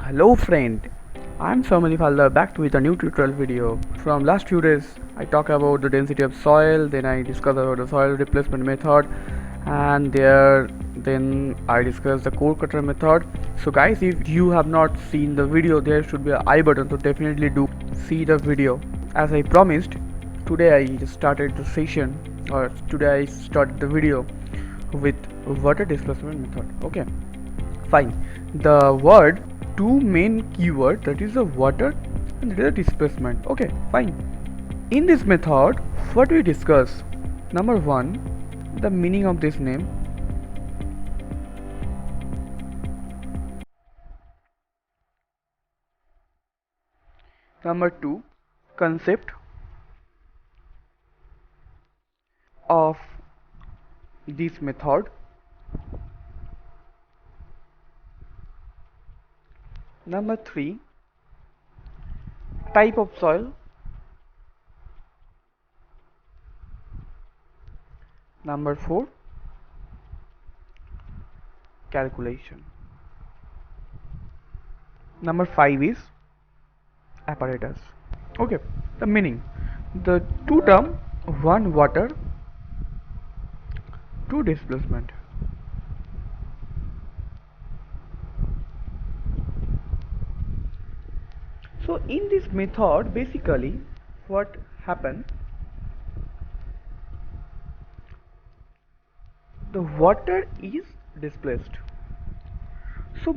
Hello friend, I'm Somali Falda back with a new tutorial video. From last few days I talk about the density of soil, then I discuss about the soil replacement method, and then I discuss the core cutter method. So guys, if you have not seen the video, there should be a I button, so definitely do see the video. As I promised, today I just started the session, or today I started the video with water displacement method. Okay, fine. The word two main keyword, that is the water and that is the displacement. Okay, fine. In this method, what we discuss: number one, the meaning of this name. Number two, concept of this method. Number three, type of soil. Number four, calculation. Number five is apparatus. Okay, the meaning: the two term, one water, two displacement. So in this method, basically what happened, the water is displaced. So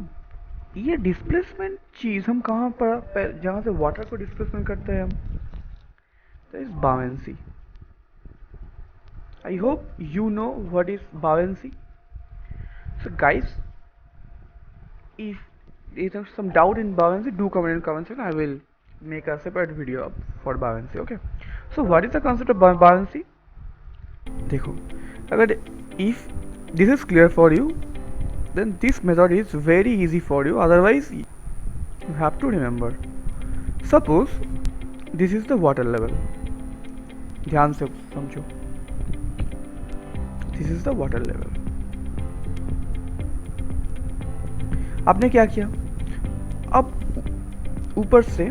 ये displacement चीज हम कहाँ पर जहाँ से water को displacement करते हैं हम, that is buoyancy. I hope you know what is buoyancy. So guys, if there is some doubt in buoyancy, do comment in comment section. I will make a separate video for buoyancy. Okay, so what is the concept of buoyancy? देखो, अगर if this is clear for you, then this method is very easy for you. Otherwise you have to remember, suppose this is the water level. ध्यान से समझो, this is the water level. आपने क्या किया, अब ऊपर से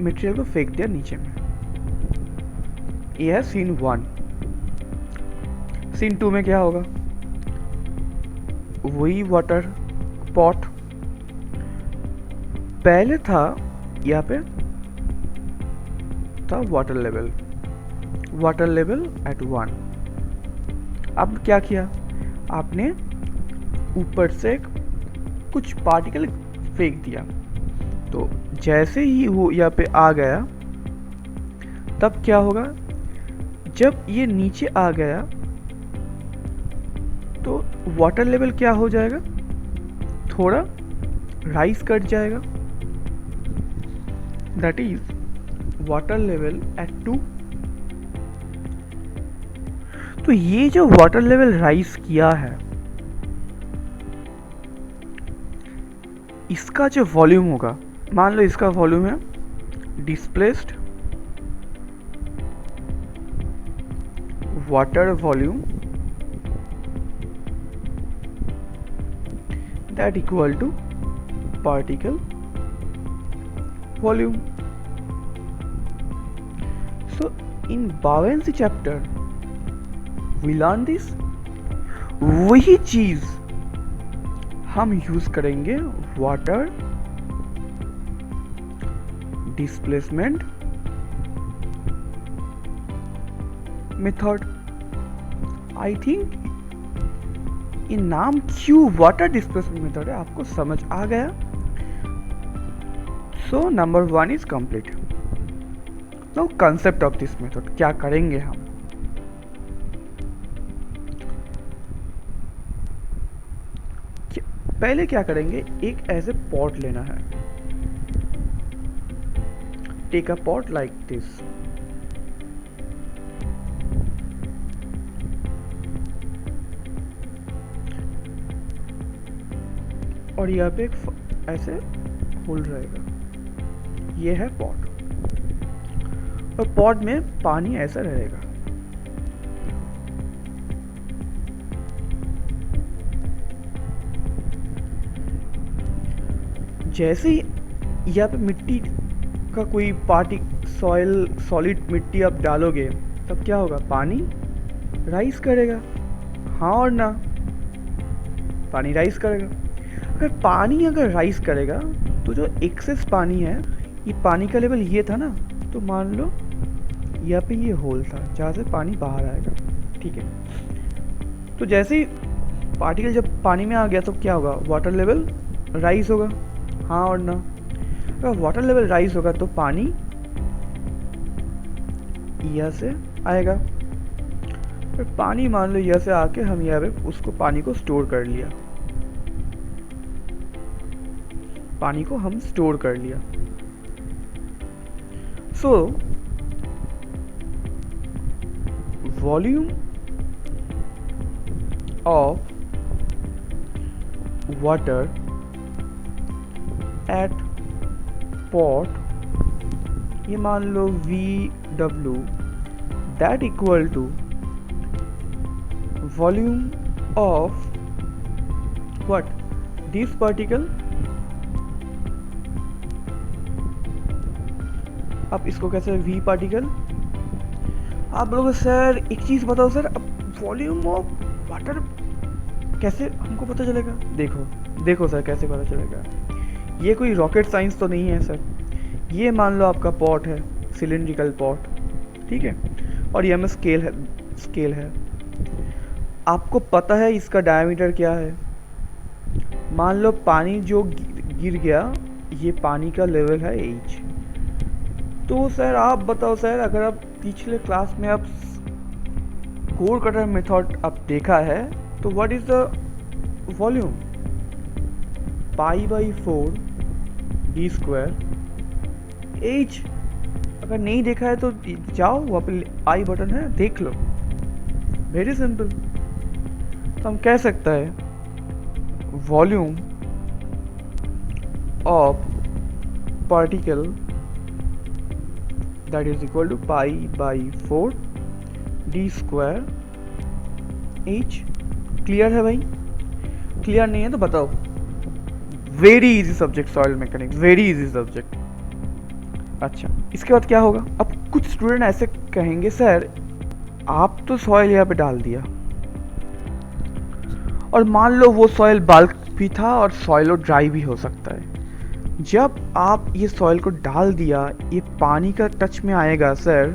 मटेरियल को फेंक दिया नीचे में. ये है सीन 1. सीन 2 में क्या होगा, वही वाटर पॉट पहले था, यहाँ पे था वाटर लेवल एट 1. अब क्या किया आपने, ऊपर से कुछ पार्टिकल फेंक दिया. तो जैसे ही वो यहाँ पे आ गया, तब क्या होगा, जब ये नीचे आ गया तो वाटर लेवल क्या हो जाएगा, थोड़ा राइज कर जाएगा. That is water level at 2. तो ये जो वाटर लेवल राइज किया है, इसका जो वॉल्यूम होगा, मान लो इसका वॉल्यूम है displaced water volume, that equal to particle volume. So in buoyancy chapter we learn this. वही चीज हम यूज करेंगे water displacement method. I think ये नाम क्यों वाटर डिस्प्लेसमेंट मेथड है आपको समझ आ गया. So number 1 is complete. Now concept of this method, क्या करेंगे हम. पहले क्या करेंगे, एक ऐसे पॉट लेना है. Take a pot like this. और यहाँ पे एक ऐसे होल रहेगा, ये है पॉट, और पॉट में पानी ऐसा रहेगा. जैसे ही यहाँ पे मिट्टी का कोई पार्टी सॉइल सॉलिड मिट्टी आप डालोगे तब क्या होगा, पानी राइज करेगा, हाँ और ना, पानी राइज करेगा। अगर राइज करेगा तो जो एक्सेस पानी है, ये पानी का लेवल ये था ना, तो मान लो यहाँ पे ये होल था जहाँ से पानी बाहर आएगा, ठीक है। तो जैसे ही पार्टिकल जब पानी में आ गया तो क्या होगा, वाटर लेवल राइज होगा, हाँ और ना। अगर वाटर लेवल राइज होगा तो पानी यहाँ से आएगा। फिर पानी मान लो यहाँ से आके हम यहाँ पे उसको पानी को स्टोर कर लिया, पानी को हम स्टोर कर लिया। So volume of water at pot, ये मान लो VW, that equal to volume of what, this particle. अब इसको कैसे, V पार्टिकल। आप लोग सर एक चीज बताओ सर, अब वॉल्यूम ऑफ वाटर कैसे हमको पता चलेगा। देखो सर कैसे पता चलेगा, ये कोई रॉकेट साइंस तो नहीं है सर। ये मान लो आपका पॉट है, सिलिंड्रिकल पॉट, ठीक है, और ये में स्केल है। आपको पता है इसका डायमीटर क्या है। मान लो पानी जो गिर गया, ये पानी का लेवल है H। तो सर आप बताओ सर, अगर आप पिछले क्लास में आप कोर कटर मेथड आप देखा है तो what is the volume, π/4 d² H। अगर नहीं देखा है तो जाओ, वहाँ पे आई बटन है, देख लो, वेरी सिंपल। तो हम कह सकता है volume of particle that is equal to π/4 d² H। Clear है भाई? क्लियर नहीं है तो बताओ। Very easy subject soil mechanics, very easy subject. अच्छा, इसके बाद क्या होगा, अब कुछ स्टूडेंट ऐसे कहेंगे सर आप तो सॉइल यहाँ पे डाल दिया, और मान लो वो सॉइल बल्क भी था और सॉइल ड्राई भी हो सकता है। जब आप ये सॉइल को डाल दिया, ये पानी का टच में आएगा सर,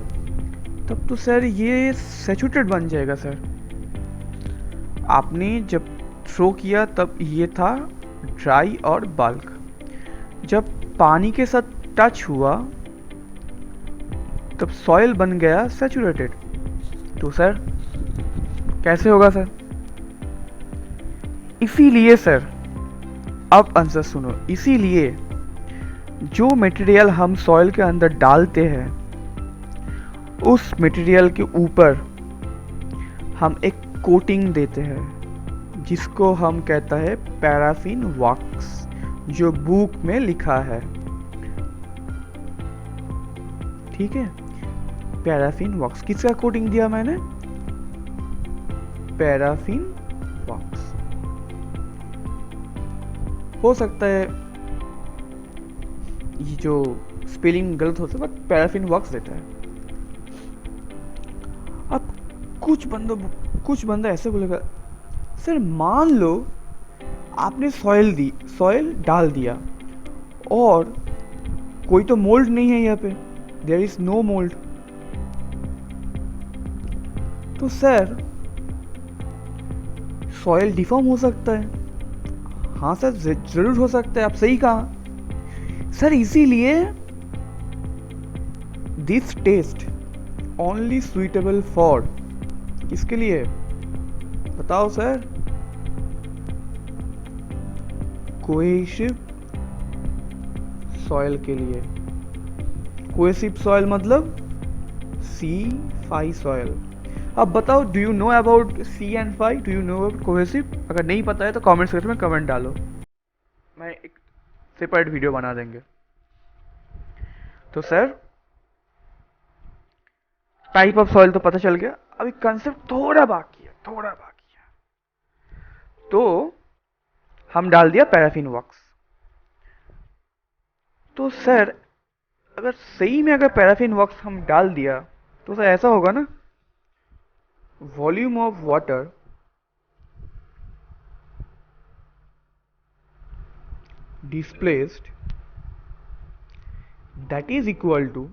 तब तो सर ये सैचुरेटेड बन जाएगा सर। आपने जब थ्रो किया तब ये था ड्राई और बल्क, जब पानी के साथ टच हुआ तब सॉइल बन गया सैचुरेटेड। तो सर कैसे होगा सर? इसीलिए सर, अब आंसर सुनो, इसीलिए जो मटेरियल हम सॉइल के अंदर डालते हैं उस मटेरियल के ऊपर हम एक कोटिंग देते हैं जिसको हम कहता है पैराफिन वॉक्स, जो बुक में लिखा है, ठीक है। पैराफिन वॉक्स, किसका कोटिंग दिया मैंने? पैराफिन वॉक्स। हो सकता है ये जो स्पेलिंग गलत हो सकता है, बट पैराफिन वॉक्स देता है। अब कुछ बंदा ऐसे बोलेगा सर मान लो आपने सॉइल डाल दिया और कोई तो मोल्ड नहीं है यहाँ पे, देयर इज नो मोल्ड। तो सर सॉइल डिफॉर्म हो सकता है। हाँ सर जरूर हो सकता है, आप सही कहा सर। इसीलिए this test only suitable for, किसके लिए बताओ सर? कोहेसिव सॉइल के लिए। कोहेसिव सॉइल मतलब C5 सॉइल। अब बताओ, do you know about C and 5? Do you know about cohesive? अगर नहीं पता है तो कमेंट सेक्शन में कमेंट डालो, मैं एक सेपरेट वीडियो बना देंगे। तो सर टाइप ऑफ सॉइल तो पता चल गया, अभी कंसेप्ट थोड़ा बाकी है। तो हम डाल दिया पैराफिन वॉक्स। तो सर अगर सही में अगर पैराफिन वॉक्स हम डाल दिया तो सर ऐसा होगा ना, volume of water displaced that is equal to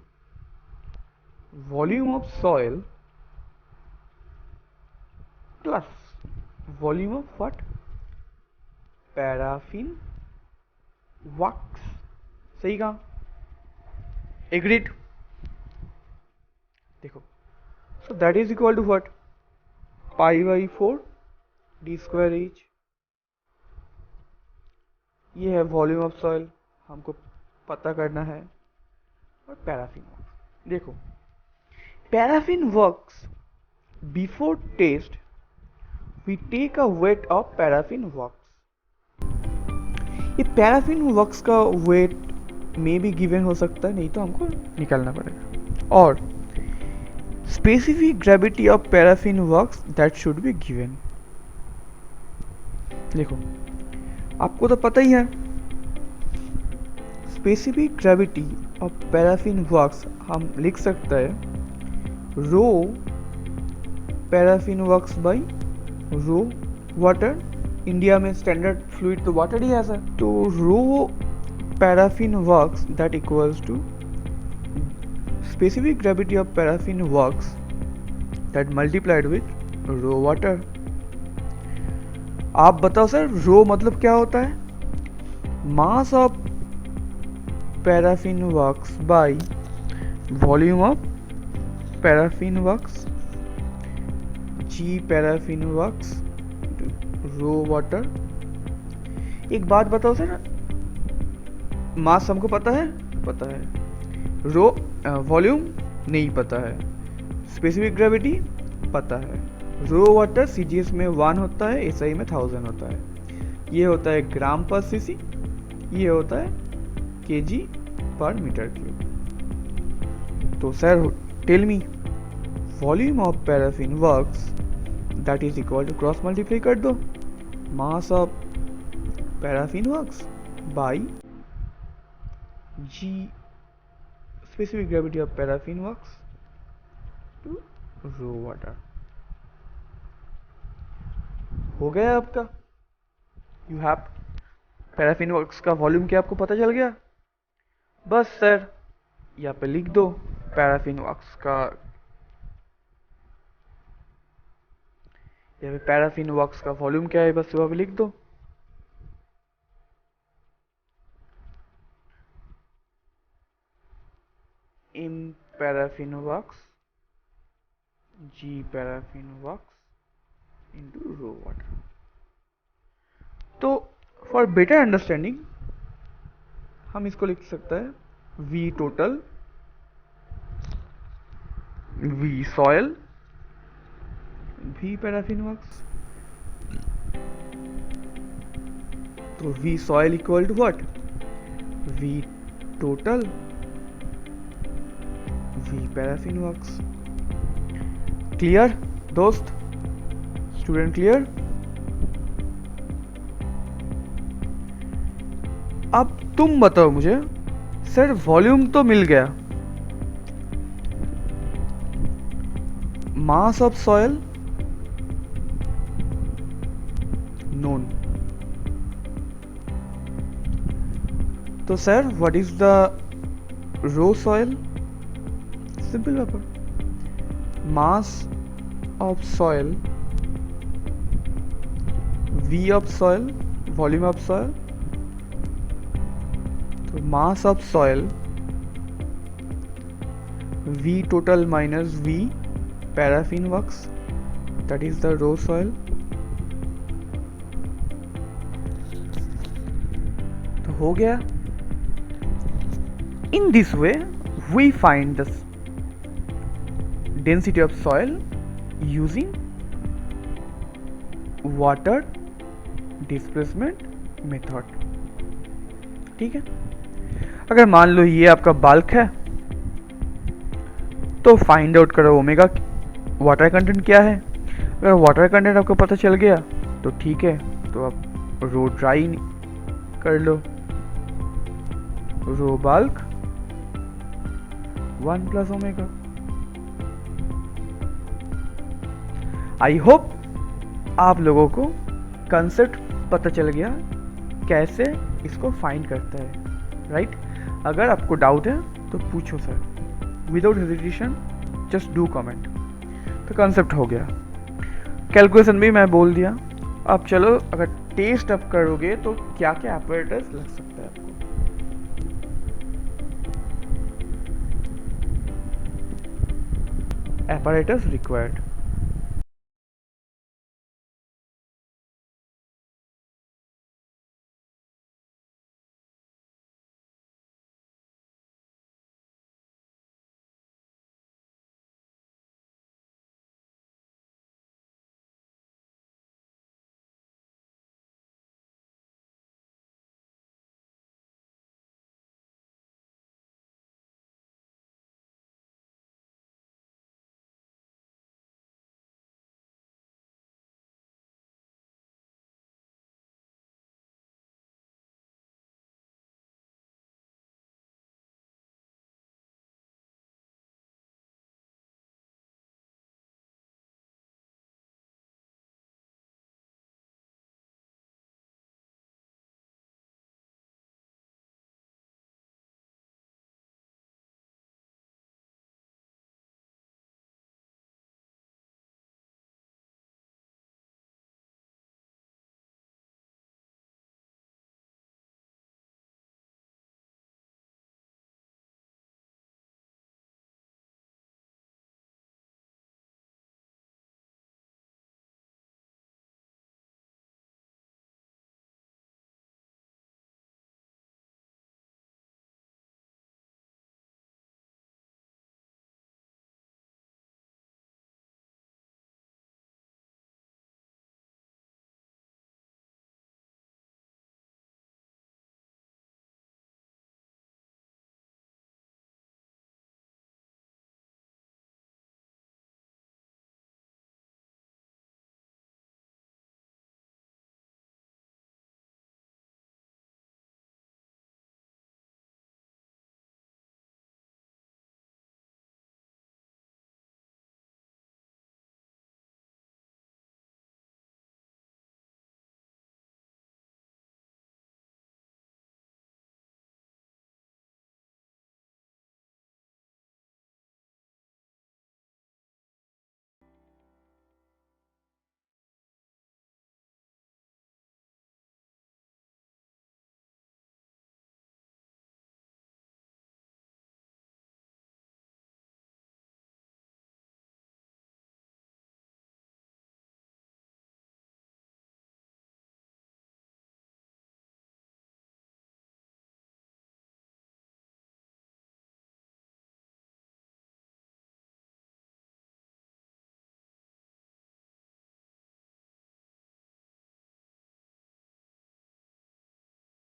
volume of soil plus volume of what, paraffin wax. सही कहा, एग्रीड. देखो, so that is equal to what, pi by 4 D square H. ये है वॉल्यूम ऑफ सॉइल, हमको पता करना है. और पैराफिन वर्क्स, देखो paraffin wax before test we take a weight of paraffin wax. ये पैराफिन वर्क्स का वेट में भी गिवन हो सकता है, नहीं तो हमको निकालना पड़ेगा. और specific gravity of paraffin wax that should be given. देखो आपको तो पता ही है, specific gravity of paraffin wax हम लिख सकते हैं rho paraffin wax by rho water. India में स्टैंडर्ड फ्लूइड तो वाटर ही है सर. तो rho paraffin wax that equals to specific gravity of paraffin wax that multiplied with rho water. आप बताओ सर, रो मतलब क्या होता है, mass of paraffin wax by volume of paraffin wax, G paraffin wax rho water. एक बात बताओ sir, मास हमको पता है, रो वॉल्यूम नहीं पता है, स्पेसिफिक ग्रेविटी पता है, रो वाटर सीजीएस में 1 होता है, एसआई में 1000 होता है, ये होता है ग्राम पर सीसी, ये होता है केजी पर मीटर क्यूब. तो sir tell me volume of paraffin wax that is equal to, cross multiply कर दो, mass of paraffin wax by G specific gravity of paraffin wax to rho water. हो गया आपका, you have paraffin wax का volume क्या आपको पता चल गया. बस सर यहाँ पे लिख दो पैराफिन वर्क्स का, यहाँ पे पैराफिन वर्क्स का वॉल्यूम क्या है, बस वहाँ पे लिख दो. इन paraffin wax G paraffin wax into rho water. तो फॉर बेटर अंडरस्टैंडिंग हम इसको लिख सकते हैं V total, V soil, V paraffin wax. तो V soil equal to what, V total V paraffin wax. Clear दोस्त, स्टूडेंट क्लियर. अब तुम बताओ मुझे सर, वॉल्यूम तो मिल गया, मास ऑफ सॉइल नोन. तो sir what is the rho soil, simple paper, mass of soil V of soil volume of soil. तो mass of soil V total minus V paraffin wax that is the rho soil. तो हो गया. In this way we find the density of soil using water displacement method. ठीक है, अगर मान लो ये आपका बाल्क है तो फाइंड आउट करो ओमेगा वाटर कंटेंट क्या है. अगर वाटर कंटेंट आपको पता चल गया तो ठीक है, तो आप रो ड्राई कर लो. Rho bulk 1 plus omega. I hope आप लोगों को कंसेप्ट पता चल गया कैसे इसको फाइंड करता है, राइट? अगर आपको डाउट है तो पूछो sir, without hesitation just do comment. तो कंसेप्ट हो गया, कैलकुलेशन भी मैं बोल दिया। अब चलो, अगर टेस्ट अप करोगे तो क्या क्या ऑपरेटर्स लग सकता है आपको। apparatus required,